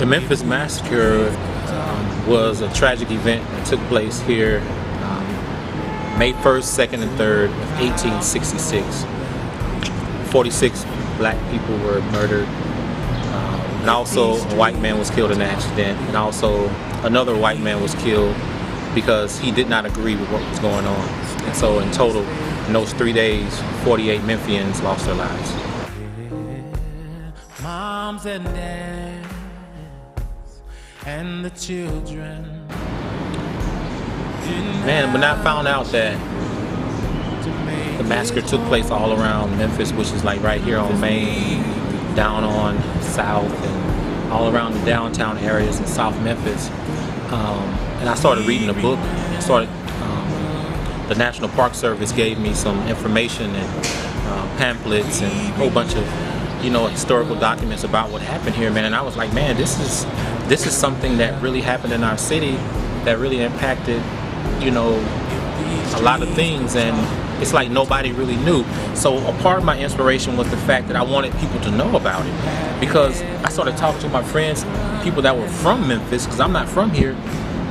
Memphis Massacre was a tragic event that took place here May 1st, 2nd, and 3rd of 1866. 46 black people were murdered, and also a white man was killed in an accident, and also another white man was killed because he did not agree with what was going on. And so in total, in those 3 days, 48 Memphians lost their lives. Moms and dads and the children. Man, when I found out that the massacre took place all around Memphis, which is like right here on Main, down on South, and all around the downtown areas in South Memphis, and I started reading a book. The National Park Service gave me some information and pamphlets and a whole bunch of historical documents about what happened here, man. And I was like, man, this is something that really happened in our city that really impacted, a lot of things, and it's like nobody really knew. So a part of my inspiration was the fact that I wanted people to know about it, because I started talking to my friends, people that were from Memphis, because I'm not from here,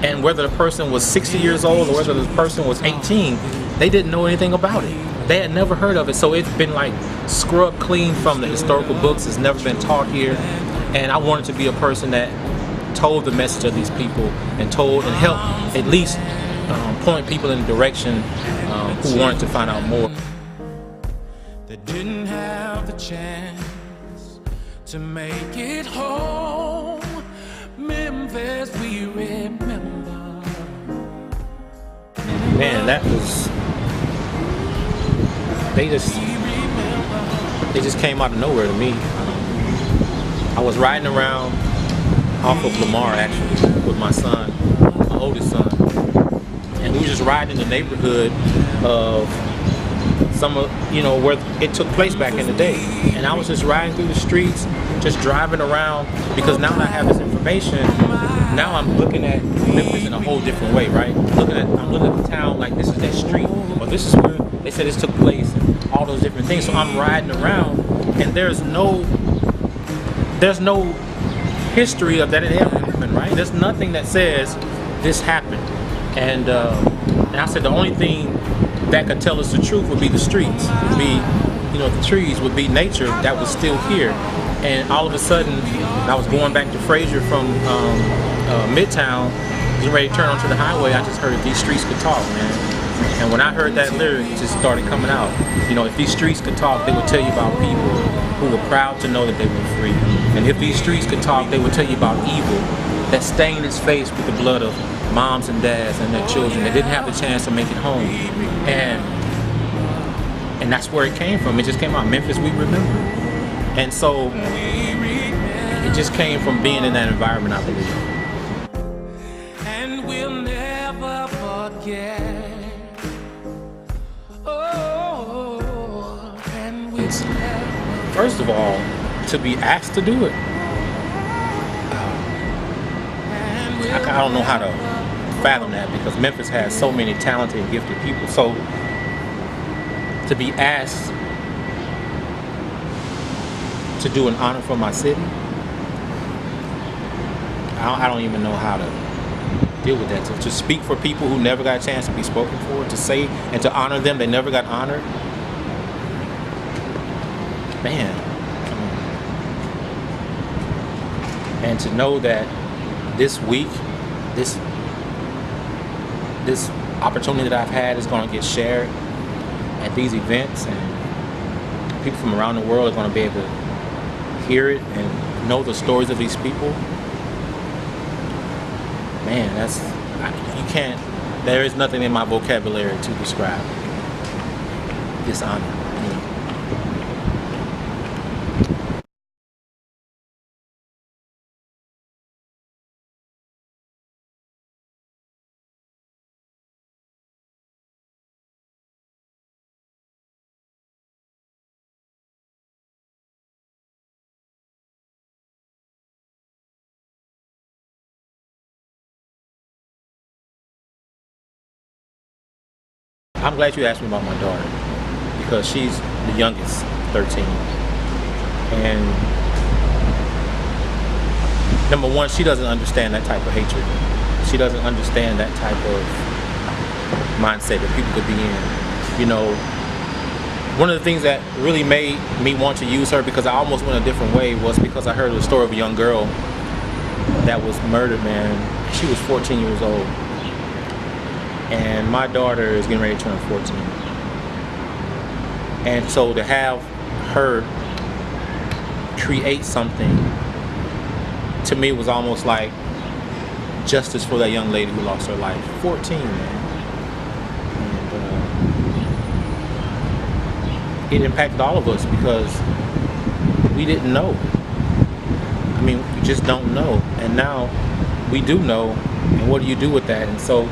and whether the person was 60 years old or whether the person was 18, they didn't know anything about it. They had never heard of it. So it's been like scrubbed clean from the historical books. It's never been taught here, and I wanted to be a person that told the message of these people and told and helped at least point people in the direction who wanted to find out more. They didn't have the chance to make it home. Memphis, we remember. Man, that was, they just came out of nowhere to me. I was riding around off of Lamar, actually, with my son, my oldest son, and we were just riding in the neighborhood of where it took place back in the day. And I was just riding through the streets, just driving around, because now that I have this information, now I'm looking at Memphis in a whole different way, right? I'm looking at the town like this is that street, or this is where they said this took place, and all those different things. So I'm riding around, and there's no history of that it ever happened, right? There's nothing that says this happened. And I said the only thing that could tell us the truth would be the streets, would be, the trees, would be nature that was still here. And all of a sudden, I was going back to Frazier from Midtown, getting ready to turn onto the highway. I just heard these streets could talk, man. And when I heard that lyric, it just started coming out. If these streets could talk, they would tell you about people who were proud to know that they were free. And if these streets could talk, they would tell you about evil that stained its face with the blood of moms and dads and their children that didn't have the chance to make it home. And that's where it came from. It just came out, Memphis, we remember. And so it just came from being in that environment, I believe. And we'll never forget. First of all, to be asked to do it, I don't know how to fathom that, because Memphis has so many talented and gifted people. So to be asked to do an honor for my city, I don't even know how to deal with that. So to speak for people who never got a chance to be spoken for, to say and to honor them, they never got honored. Man, and to know that this week, this opportunity that I've had is going to get shared at these events, and people from around the world are going to be able to hear it and know the stories of these people. Man, there is nothing in my vocabulary to describe this honor. I'm glad you asked me about my daughter, because she's the youngest, 13. And number one, she doesn't understand that type of hatred. She doesn't understand that type of mindset that people could be in. You know, one of the things that really made me want to use her, because I almost went a different way, was because I heard the story of a young girl that was murdered, man. She was 14 years old. And my daughter is getting ready to turn 14. And so to have her create something, to me, was almost like justice for that young lady who lost her life. 14, man. And it impacted all of us because we didn't know. I mean, we just don't know. And now we do know. And what do you do with that? And so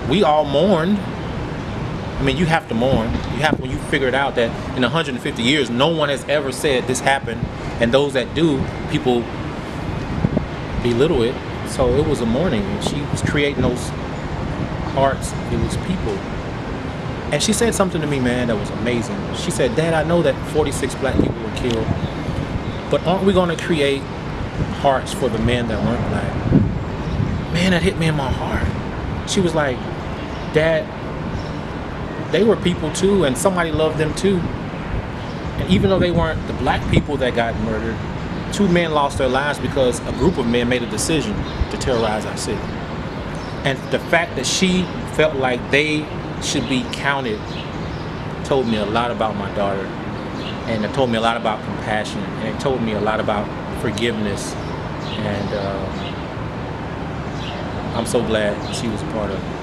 we all mourned. I mean, you have to mourn. You have, when you figure it out that in 150 years, no one has ever said this happened. And those that do, people belittle it. So it was a mourning. And she was creating those hearts. It was people. And she said something to me, man, that was amazing. She said, Dad, I know that 46 black people were killed, but aren't we going to create hearts for the men that weren't black? Man, that hit me in my heart. She was like, Dad, they were people too, and somebody loved them too. And even though they weren't the black people that got murdered, 2 men lost their lives because a group of men made a decision to terrorize our city. And the fact that she felt like they should be counted told me a lot about my daughter, and it told me a lot about compassion, and it told me a lot about forgiveness, and I'm so glad she was a part of it.